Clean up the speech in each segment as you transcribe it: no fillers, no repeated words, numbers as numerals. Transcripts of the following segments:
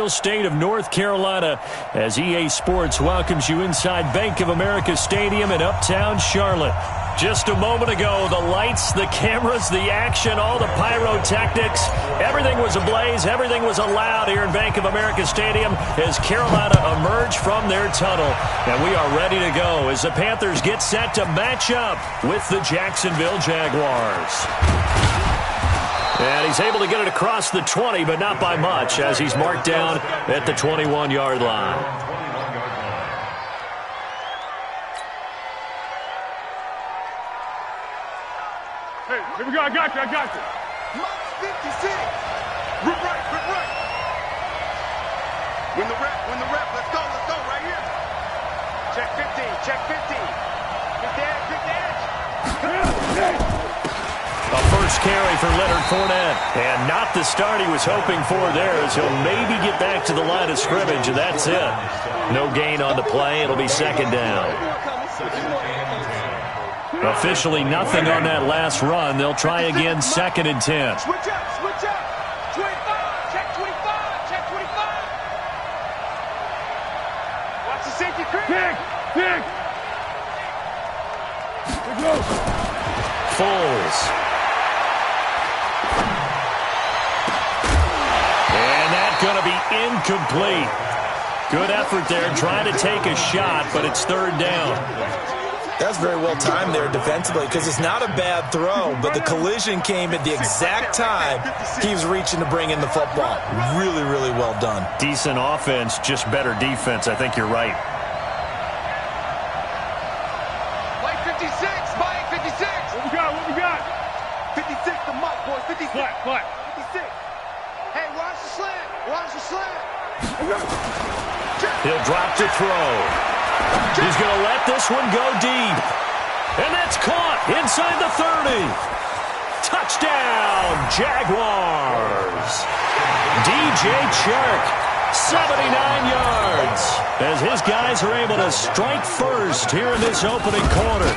State of North Carolina, as EA Sports welcomes you inside Bank of America Stadium in Uptown Charlotte. Just a moment ago, the lights, the cameras, the action, all the pyrotechnics, everything was ablaze, everything was allowed here in Bank of America Stadium as Carolina emerged from their tunnel. And we are ready to go as the Panthers get set to match up with the Jacksonville Jaguars. And he's able to get it across the 20, but not by much, as he's marked down at the 21-yard line. Hey, here we go. I got you. Mark 56. Rip right. When the rep. Let's go right here. Check 50. Get the edge. A first carry for Leonard Fournette, and not the start he was hoping for there, as he'll maybe get back to the line of scrimmage, and that's it. No gain on the play. It'll be second down. Officially nothing on that last run. They'll try again, second and 10. Switch up. 25. Check 25. Watch the safety creep. Pick. Here goes. Foles. And that's going to be incomplete. Good effort there, trying to take a shot, but it's third down. That's very well timed there defensively, because it's not a bad throw, but the collision came at the exact time he was reaching to bring in the football. Really, really well done. Decent offense, just better defense. I think you're right. Mike 56. What we got? 56 the mark, boys. 56. Flat. 56. Hey, watch the slant. He'll drop to throw. He's going to let this one go deep. And that's caught inside the 30. Touchdown, Jaguars. DJ Chark, 79 yards, as his guys are able to strike first here in this opening quarter.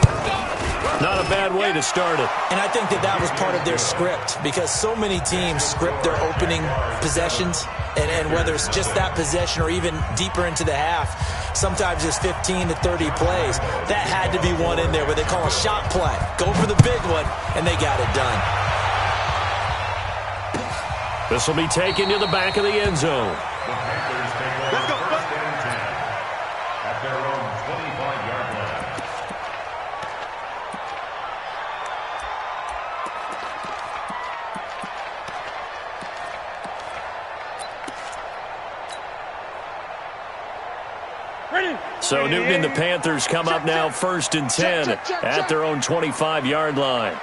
Not a bad way to start it. And I think that was part of their script, because so many teams script their opening possessions, and whether it's just that possession or even deeper into the half, sometimes it's 15 to 30 plays. That had to be one in there where they call a shot play. Go for the big one, and they got it done. This will be taken to the back of the end zone. Let's go. At their own 25-yard line. So Newton and the Panthers come up now first and 10 at their own 25-yard line.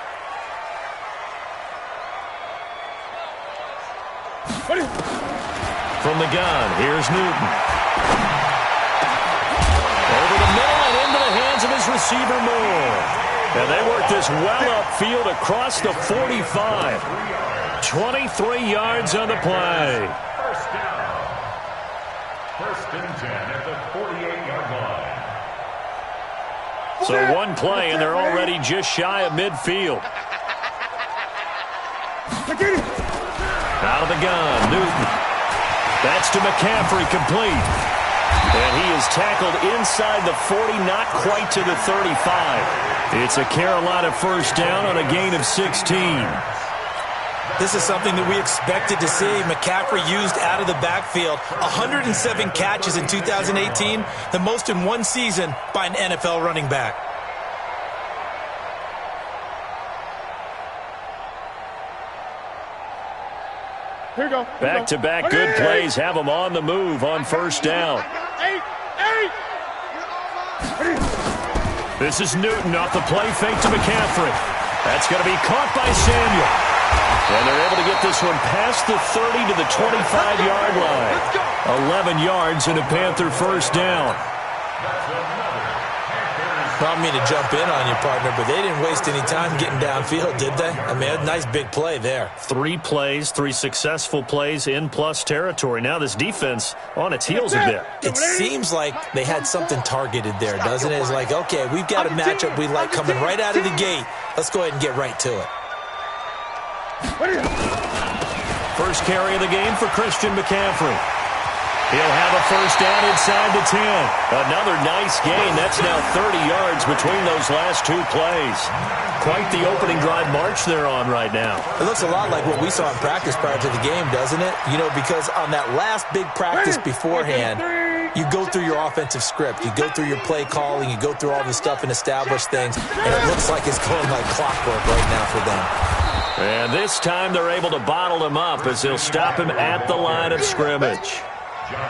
From the gun, here's Newton. Over the middle and into the hands of his receiver Moore. And they work this well upfield across the 45. 23 yards on the play. First down. First and 10 at the 48-yard line. So one play, and they're already just shy of midfield. Out of the gun, Newton. That's to McCaffrey, complete. And he is tackled inside the 40, not quite to the 35. It's a Carolina first down on a gain of 16. This is something that we expected to see. McCaffrey used out of the backfield. 107 catches in 2018, the most in one season by an NFL running back. Here we go. Back-to-back good plays have them on the move on first down. Eight. This is Newton off the play fake to McCaffrey. That's going to be caught by Samuel. And they're able to get this one past the 30 to the 25-yard line. 11 yards and a Panther first down. I don't mean to jump in on you, partner, but they didn't waste any time getting downfield, did they? I mean, a nice big play there. 3 plays, 3 successful plays in plus territory. Now this defense on its heels a bit. It seems like they had something targeted there, doesn't it? It's like, okay, we've got a matchup we like coming right out of the gate. Let's go ahead and get right to it. First carry of the game for Christian McCaffrey. He'll have a first down inside the 10. Another nice gain. That's now 30 yards between those last two plays. Quite the opening drive march they're on right now. It looks a lot like what we saw in practice prior to the game, doesn't it? You know, because on that last big practice beforehand, you go through your offensive script. You go through your play calling. You go through all the stuff and establish things. And it looks like it's going like clockwork right now for them. And this time they're able to bottle him up as they'll stop him at the line of scrimmage.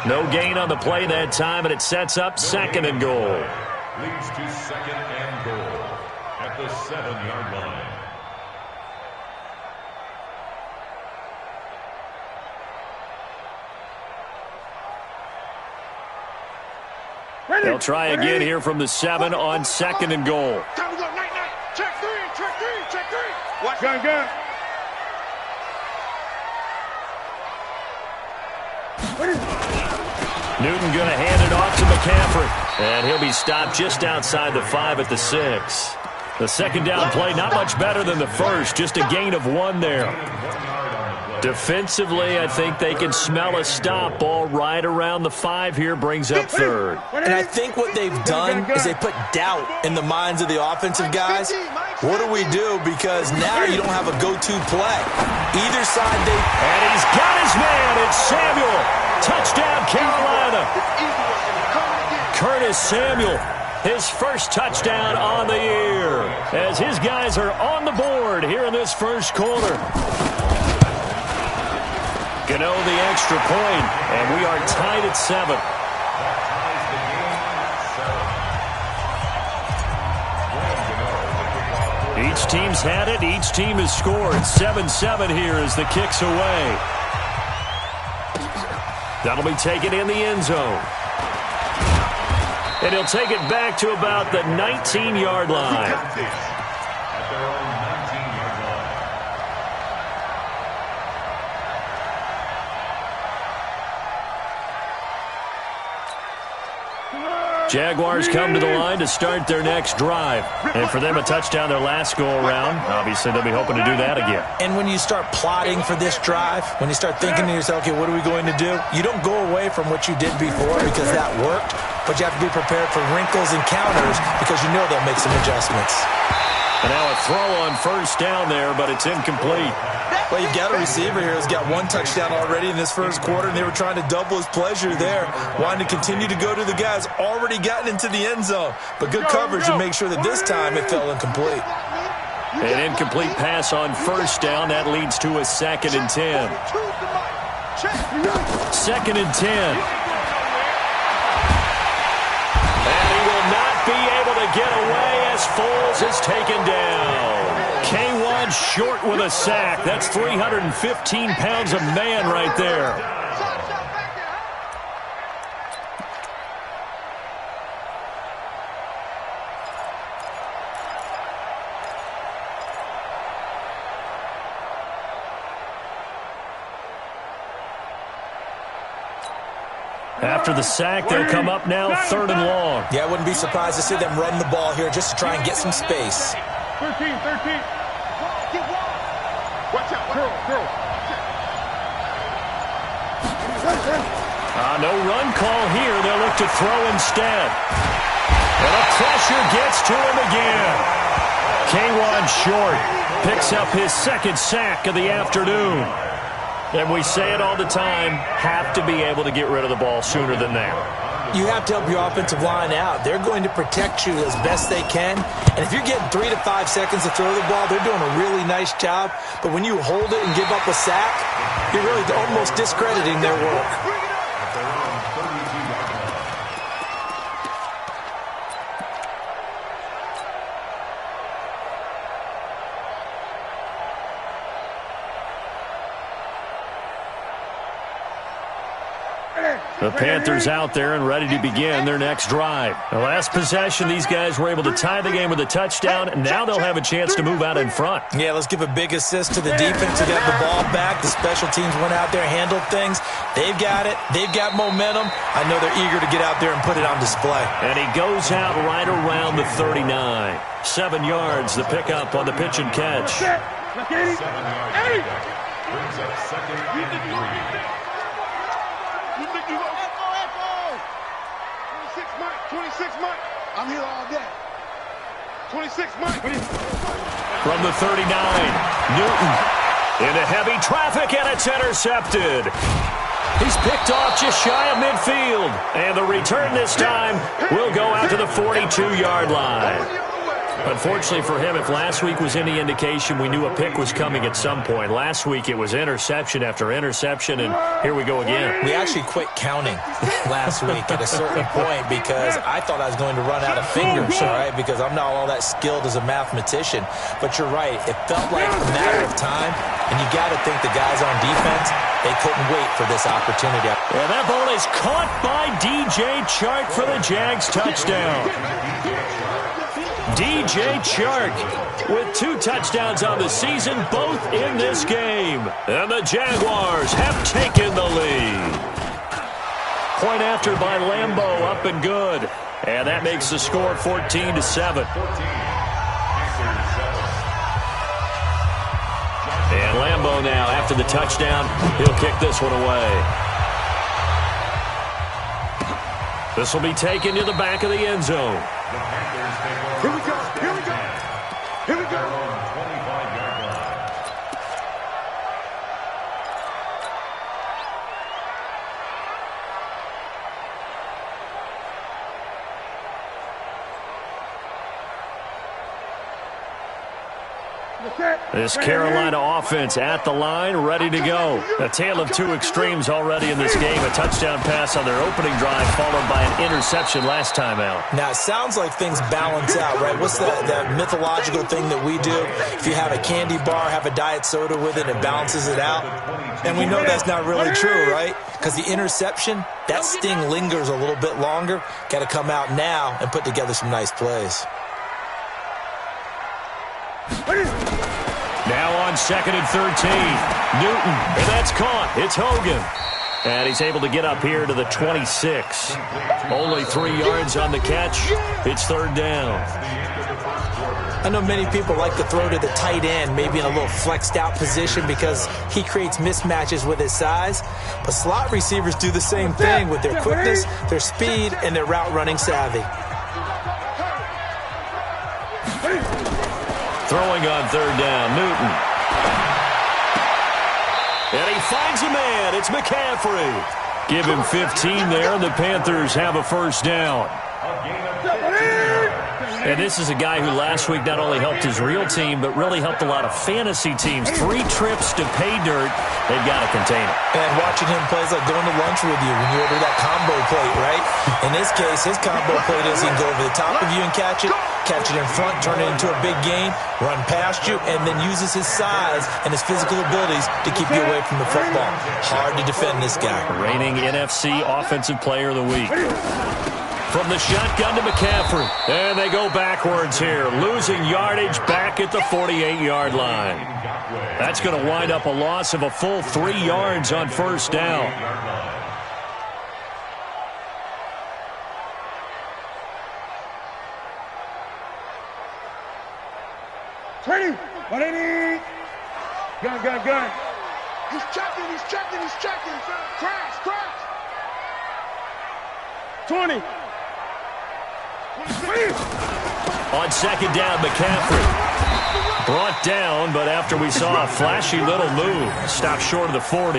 No gain on the play that time, and it sets up 2nd and goal. Leads to 2nd and goal at the 7-yard line. They'll try again here from the 7 on 2nd and goal. Time to go, night. Check three. Watch Gun. Newton going to hand it off to McCaffrey. And he'll be stopped just outside the 5 at the 6. The second down play, not much better than the first. Just a gain of 1 there. Defensively, I think they can smell a stop. Ball right around the 5 here, brings up 3rd. And I think what they've done is they put doubt in the minds of the offensive guys. What do we do? Because now you don't have a go-to play. Either side they... And he's got his man. It's Samuel. Touchdown, Carolina. Curtis Samuel, his first touchdown on the year. As his guys are on the board here in this first quarter. Gano the extra point, and we are tied at 7. Each team's had it. Each team has scored. 7-7 here as the kick's away. That'll be taken in the end zone. And he'll take it back to about the 19-yard line. At their own 19-yard line. Jaguars come to the line to start their next drive. And for them, a touchdown their last go-around. Obviously, they'll be hoping to do that again. And when you start plotting for this drive, when you start thinking to yourself, okay, what are we going to do? You don't go away from what you did before because that worked, but you have to be prepared for wrinkles and counters because you know they'll make some adjustments. And now a throw on first down there, but it's incomplete. Well, you've got a receiver here who's got 1 touchdown already in this first quarter, and they were trying to double his pleasure there, wanting to continue to go to the guys already gotten into the end zone. But good coverage to make sure that this time it fell incomplete. An incomplete pass on first down. That leads to a 2nd and 10. 2nd and 10. And he will not be able to get away as Foles is taken down. K1 short with a sack. That's 315 pounds of man right there. After the sack, they'll come up now 3rd and long. Yeah, I wouldn't be surprised to see them run the ball here just to try and get some space. 13. Watch out. Curl. No run call here. They'll look to throw instead. And the pressure gets to him again. K1 short picks up his 2nd sack of the afternoon. And we say it all the time, have to be able to get rid of the ball sooner than that. You have to help your offensive line out. They're going to protect you as best they can. And if you're getting 3 to 5 seconds to throw the ball, they're doing a really nice job. But when you hold it and give up a sack, you're really almost discrediting their work. The Panthers out there and ready to begin their next drive. The last possession, these guys were able to tie the game with a touchdown, and now they'll have a chance to move out in front. Yeah, let's give a big assist to the defense to get the ball back. The special teams went out there, handled things. They've got it. They've got momentum. I know they're eager to get out there and put it on display. And he goes out right around the 39. 7 yards, the pickup on the pitch and catch. 7 yards. Brings up 2nd and 3. 26 months. I'm here all day. 26 months. From the 39, Newton into heavy traffic, and it's intercepted. He's picked off just shy of midfield. And the return this time will go out to the 42-yard line. Unfortunately for him, if last week was any indication, we knew a pick was coming at some point. Last week it was interception after interception, and here we go again. We actually quit counting last week at a certain point because I thought I was going to run out of fingers, all right, because I'm not all that skilled as a mathematician. But you're right. It felt like a matter of time, and you got to think the guys on defense, they couldn't wait for this opportunity. And that ball is caught by DJ Chark for the Jags touchdown. DJ Chark with 2 touchdowns on the season, both in this game. And the Jaguars have taken the lead. Point after by Lambeau, up and good. And that makes the score 14-7. And Lambeau now, after the touchdown, he'll kick this one away. This will be taken to the back of the end zone. Here we go. Here we go. Here we go. This Carolina offense at the line, ready to go. A tale of 2 extremes already in this game. A touchdown pass on their opening drive, followed by an interception last time out. Now, it sounds like things balance out, right? What's that mythological thing that we do? If you have a candy bar, have a diet soda with it, it balances it out. And we know that's not really true, right? Because the interception, that sting lingers a little bit longer. Got to come out now and put together some nice plays. Now on 2nd and 13, Newton, and that's caught. It's Hogan. And he's able to get up here to the 26. Only 3 yards on the catch. It's 3rd down. I know many people like to throw to the tight end, maybe in a little flexed out position because he creates mismatches with his size. But slot receivers do the same thing with their quickness, their speed, and their route running savvy. Throwing on 3rd down, Newton. And he finds a man. It's McCaffrey. Give him 15 there, and the Panthers have a 1st down. And this is a guy who last week not only helped his real team, but really helped a lot of fantasy teams. 3 trips to pay dirt. They've got to contain it. And watching him play is like going to lunch with you when you order that combo plate, right? In this case, his combo plate is he can go over the top of you and catch it in front, turn it into a big gain, run past you, and then uses his size and his physical abilities to keep you away from the football. Hard to defend this guy. Reigning NFC Offensive Player of the Week. From the shotgun to McCaffrey. And they go backwards here. Losing yardage back at the 48-yard line. That's going to wind up a loss of a full 3 yards on 1st down. Ready? 180. Gun. He's checking. Crash. 20. On 2nd down, McCaffrey. Brought down, but after we saw a flashy little move, stopped short of the 40.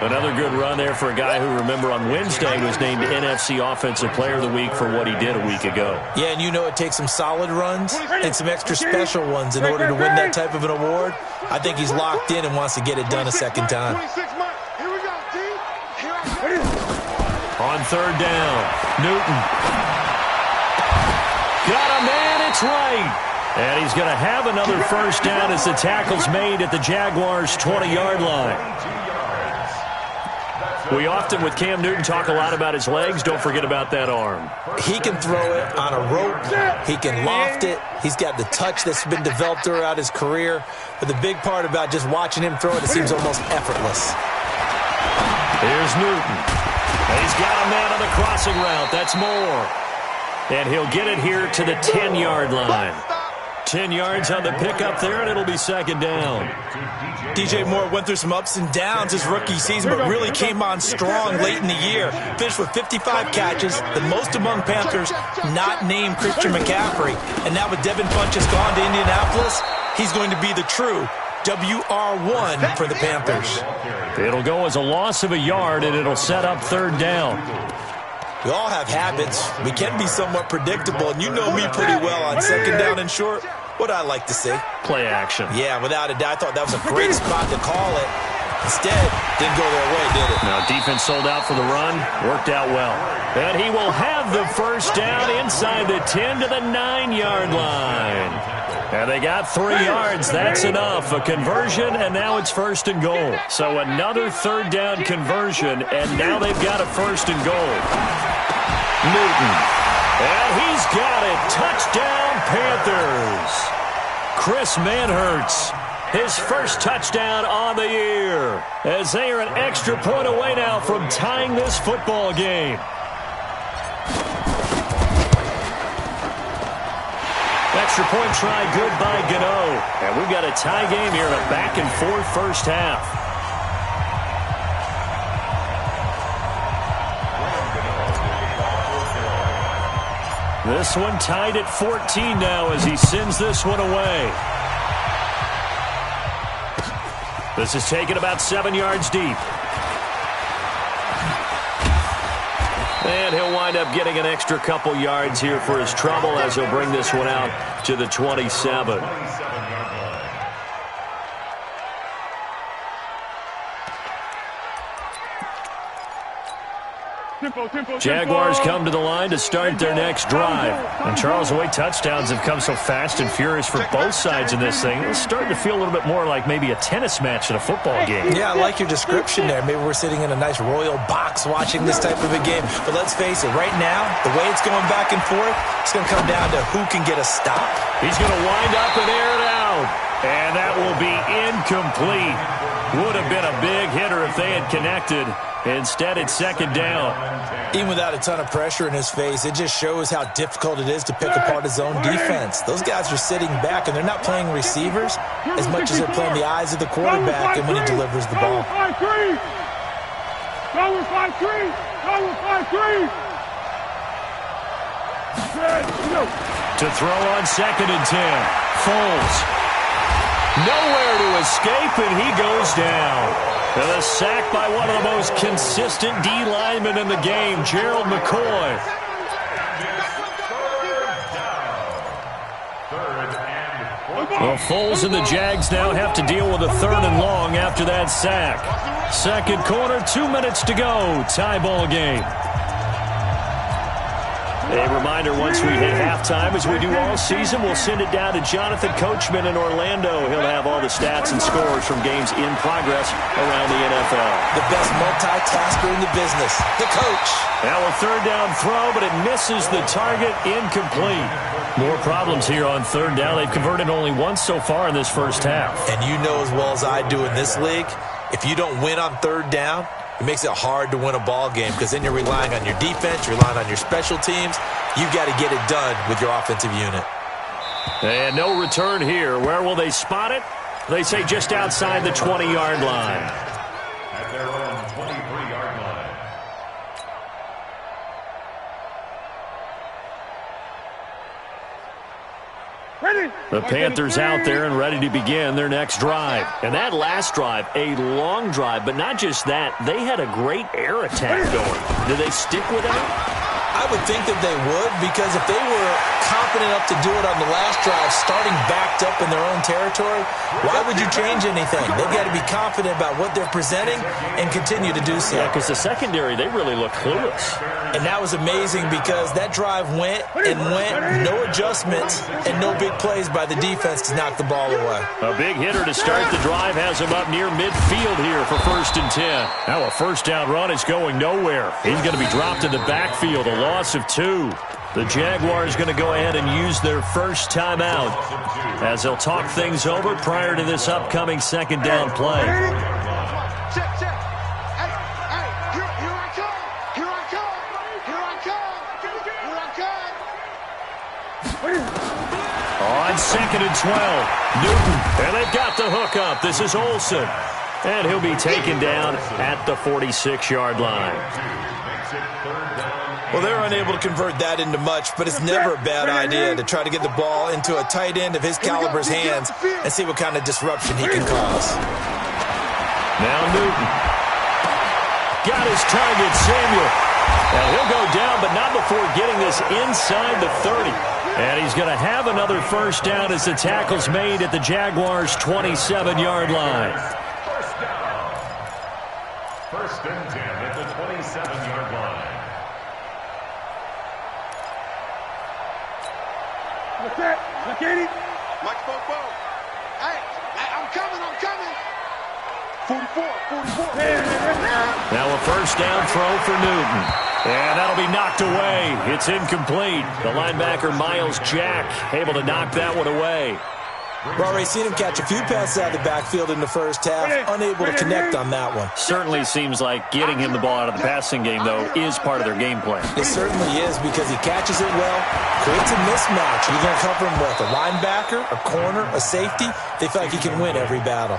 Another good run there for a guy who, remember, on Wednesday was named NFC Offensive Player of the Week for what he did a week ago. Yeah, and you know it takes some solid runs and some extra special ones in order to win that type of an award. I think he's locked in and wants to get it done a second time. Here we go, D. On 3rd down, Newton. Got a man, it's right. And he's going to have another 1st down as the tackle's made at the Jaguars' 20-yard line. We often, with Cam Newton, talk a lot about his legs. Don't forget about that arm. He can throw it on a rope. He can loft it. He's got the touch that's been developed throughout his career. But the big part about just watching him throw it, it seems almost effortless. Here's Newton. He's got a man on the crossing route. That's more. And he'll get it here to the 10-yard line. 10 yards on the pickup there, and it'll be second down. DJ Moore went through some ups and downs his rookie season, but really came on strong late in the year. Finished with 55 catches, the most among Panthers not named Christian McCaffrey. And now with Devin Funchess gone to Indianapolis, he's going to be the true WR1 for the Panthers. It'll go as a loss of a yard, and it'll set up third down. We all have habits. We can be somewhat predictable, and you know me pretty well on second down and short. What I like to see. Play action. Yeah, without a doubt. I thought that was a great spot to call it. Instead, didn't go their way, did it? Now, defense sold out for the run. Worked out well. And he will have the first down inside the 10 to the 9-yard line. And they got 3 yards. That's enough. A conversion, and now it's first and goal. So another third down conversion, and now they've got a first and goal. Newton. And he's got it. Touchdown, Panthers. Chris Manhertz, his first touchdown on the year, as they are an extra point away now from tying this football game. Extra point try good by Gano. And we've got a tie game here in a back-and-forth first half. This one tied at 14 now as he sends this one away. This is taken about 7 yards deep. And he'll wind up getting an extra couple yards here for his trouble as he'll bring this one out to the 27. Jaguars come to the line to start their next drive. And Charles, the way touchdowns have come so fast and furious for both sides in this thing, it's starting to feel a little bit more like maybe a tennis match in a football game. Yeah, I like your description there. Maybe we're sitting in a nice royal box watching this type of a game. But let's face it, right now, the way it's going back and forth, it's going to come down to who can get a stop. He's going to wind up and air it out. And that will be incomplete. Would have been a big hitter if they had connected. Instead, it's second down. Even without a ton of pressure in his face, it just shows how difficult it is to pick apart his own defense. Those guys are sitting back, and they're not playing receivers as much as they're playing the eyes of the quarterback and when he delivers the ball. To throw on second and 10. Foles. Nowhere to escape, and he goes down. And a sack by one of the most consistent D linemen in the game, Gerald McCoy. Well, Foles and the Jags now have to deal with a third and long after that sack. Second quarter, 2 minutes to go. Tie ball game. A reminder, once we hit halftime, as we do all season, we'll send it down to Jonathan Coachman in Orlando. He'll have all the stats and scores from games in progress around the NFL. The best multitasker in the business, the coach. Now a third down throw, but it misses the target, incomplete. More problems here on third down. They've converted only once so far in this first half. And you know as well as I do in this league, if you don't win on third down, it makes it hard to win a ball game because then you're relying on your defense, you're relying on your special teams. You've got to get it done with your offensive unit. And no return here. Where will they spot it? They say just outside the 20-yard line. At their own 23-yard line. The Panthers out there and ready to begin their next drive. And that last drive, a long drive, but not just that. They had a great air attack going. Did they stick with that? I would think that they would, because if they were confident enough to do it on the last drive, starting backed up in their own territory, why would you change anything? They've got to be confident about what they're presenting and continue to do so. Yeah, because the secondary, they really look clueless. And that was amazing because that drive went and went, no adjustments and no big plays by the defense to knock the ball away. A big hitter to start the drive has him up near midfield here for first and 10. Now a first down run is going nowhere. He's going to be dropped in the backfield, a loss of 2. The Jaguars going to go ahead and use their first timeout as they'll talk things over prior to this upcoming second down play. Check, check. Hey, here I come. Here I come. Here I come. Here I come. On 2nd and 12. Newton, and they've got the hook up. This is Olsen. And he'll be taken down at the 46-yard line. Well, they're unable to convert that into much, but it's never a bad idea to try to get the ball into a tight end of his caliber's hands and see what kind of disruption he can cause. Now Newton. Got his target, Samuel. And he'll go down, but not before getting this inside the 30. And he's going to have another first down as the tackle's made at the Jaguars' 27-yard line. First and 10 at the 27-yard line. What's that? Look at it. Mike Bobo. Hey, I'm coming. 44. Now a first down throw for Newton. And that'll be knocked away. It's incomplete. The linebacker, Miles Jack, able to knock that one away. We've already seen him catch a few passes out of the backfield in the first half, unable to connect on that one. Certainly seems like getting him the ball out of the passing game, though, is part of their game plan. It certainly is because he catches it well, creates a mismatch. You're going to cover him with a linebacker, a corner, a safety. They feel like he can win every battle.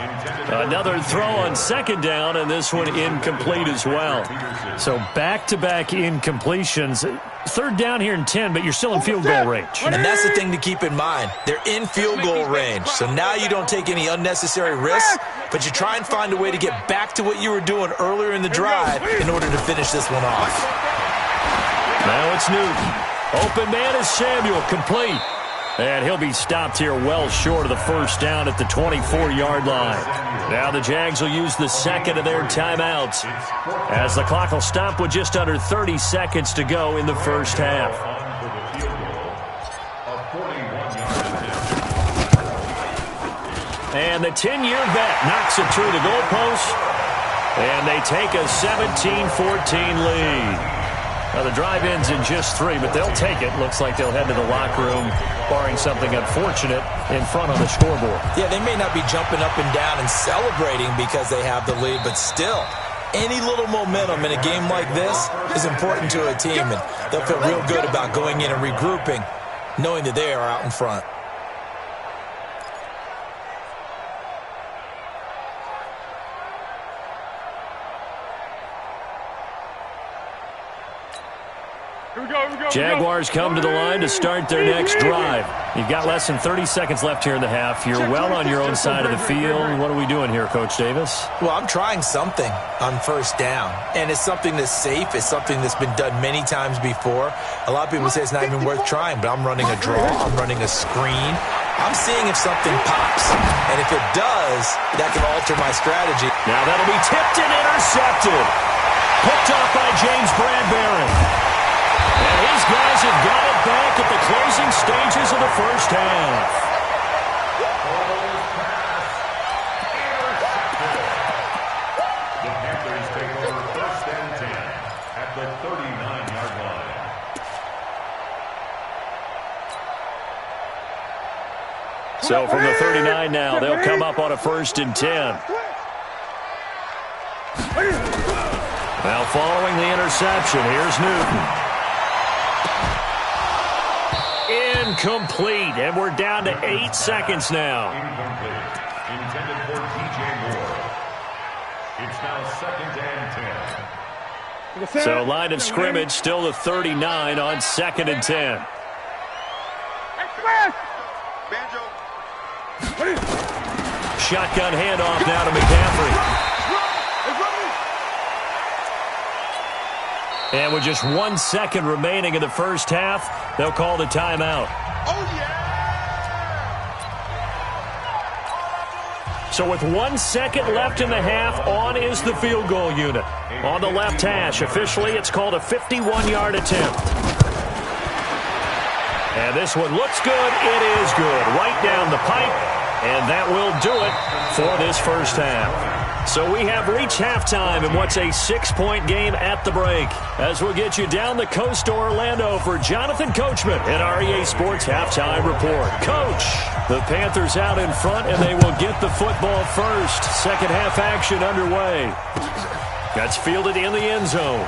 Another throw on second down, and this one incomplete as well. So back-to-back incompletions. Third down here in 10, but you're still in field goal range. And that's the thing to keep in mind. They're in field goal range. So now you don't take any unnecessary risks, but you try and find a way to get back to what you were doing earlier in the drive in order to finish this one off. Now it's Newton. Open man is Samuel, complete. And he'll be stopped here well short of the first down at the 24-yard line. Now the Jags will use the second of their timeouts as the clock will stop with just under 30 seconds to go in the first half. And the 10-year vet knocks it through the goalpost, and they take a 17-14 lead. Now, the drive ends in just 3, but they'll take it. Looks like they'll head to the locker room, barring something unfortunate in front on the scoreboard. Yeah, they may not be jumping up and down and celebrating because they have the lead, but still, any little momentum in a game like this is important to a team, and they'll feel real good about going in and regrouping, knowing that they are out in front. Jaguars come to the line to start their next drive. You've got less than 30 seconds left here in the half. You're well on your own side of the field. What are we doing here, Coach Davis? Well, I'm trying something on first down, and it's something that's safe. It's something that's been done many times before. A lot of people say it's not even worth trying, but I'm running a draw. I'm running a screen. I'm seeing if something pops, and if it does, that can alter my strategy. Now that'll be tipped and intercepted. Picked off by James Bradbury. And his guys have got it back at the closing stages of the first half. The Panthers take over first and 10 at the 39-yard line. So from the 39 now, they'll come up on a first and 10. Now following the interception, here's Newton. Incomplete, and we're down to 8 seconds now. Incomplete. Intended for DJ Moore. It's now second and 10. So line of scrimmage still the 39 on second and 10. Shotgun handoff now to McCaffrey. And with just 1 second remaining in the first half, they'll call the timeout. Oh, yeah! So with 1 second left in the half, on is the field goal unit. On the left hash, officially it's called a 51-yard attempt. And this one looks good. It is good. Right down the pipe. And that will do it for this first half. So we have reached halftime in what's a 6-point game at the break. As we'll get you down the coast to Orlando for Jonathan Coachman in our EA Sports Halftime Report. Coach, the Panthers out in front, and they will get the football first. Second half action underway. That's fielded in the end zone.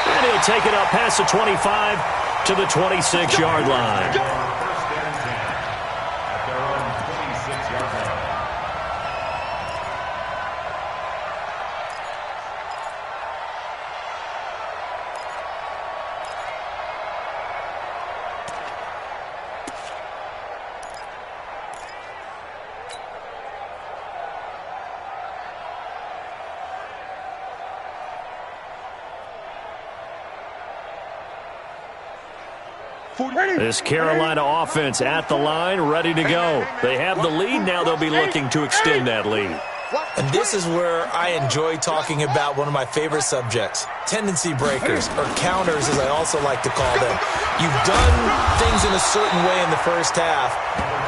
And he'll take it up past the 25 to the 26-yard line. First and 10 at their own 26-yard line. This Carolina offense at the line, ready to go. They have the lead. Now they'll be looking to extend that lead. And this is where I enjoy talking about one of my favorite subjects, tendency breakers, or counters as I also like to call them. You've done things in a certain way in the first half,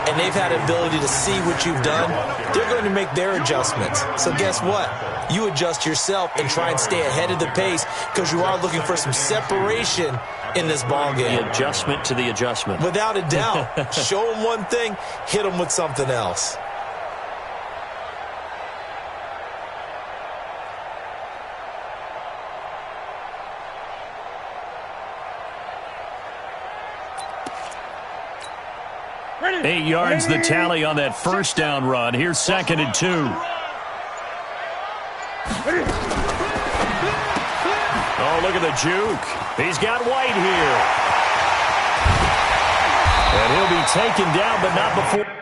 and they've had an ability to see what you've done. They're going to make their adjustments. So guess what? You adjust yourself and try and stay ahead of the pace because you are looking for some separation in this ball game. The adjustment to the adjustment. Without a doubt. Show them one thing, hit them with something else. Ready. 8 yards the tally on that first down run. Here's 2nd and 2. Oh, look at the juke. He's got White here. And he'll be taken down, but not before.